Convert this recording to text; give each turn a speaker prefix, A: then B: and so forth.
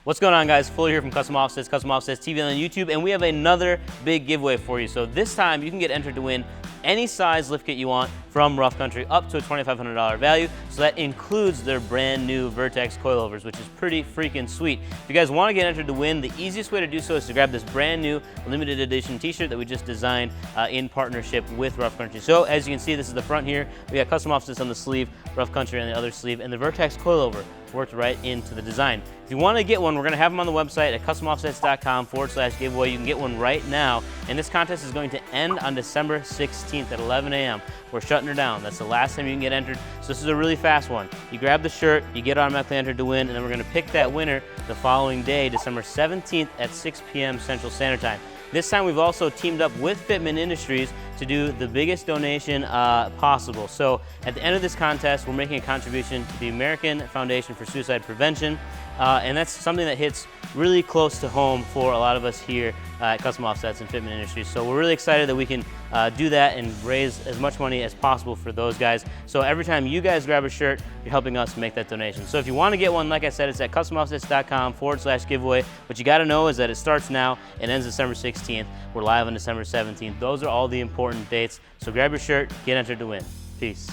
A: What's going on, guys? Fuller here from Custom Offsets TV on YouTube, and we have another big giveaway for you. So this time you can get entered to win any size lift kit you want from Rough Country up to a $2,500 value. So that includes their brand new Vertex coilovers, which is pretty freaking sweet. If you guys want to get entered to win, the easiest way to do so is to grab this brand new limited edition t-shirt that we just designed in partnership with Rough Country. So as you can see, this is the front here. We got Custom Offsets on the sleeve, Rough Country on the other sleeve, and the Vertex coilover worked right into the design. If you want to get one, we're going to have them on the website at customoffsets.com/giveaway. You can get one right now, and this contest is going to end on December 16th at 11 a.m. We're shutting her down. That's the last time you can get entered, so this is a really fast one. You grab the shirt, you get automatically entered to win, and then we're going to pick that winner the following day, December 17th at 6 p.m. Central Standard Time. This time we've also teamed up with Fitment Industries to do the biggest donation possible. So at the end of this contest, we're making a contribution to the American Foundation for Suicide Prevention, and that's something that hits really close to home for a lot of us here at Custom Offsets and Fitment Industries. So we're really excited that we can do that and raise as much money as possible for those guys. So every time you guys grab a shirt, you're helping us make that donation. So if you want to get one, like I said, it's at customoffsets.com/giveaway. What you got to know is that it starts now and ends December 16th. We're live on December 17th. Those are all the important dates. So grab your shirt, get entered to win. Peace.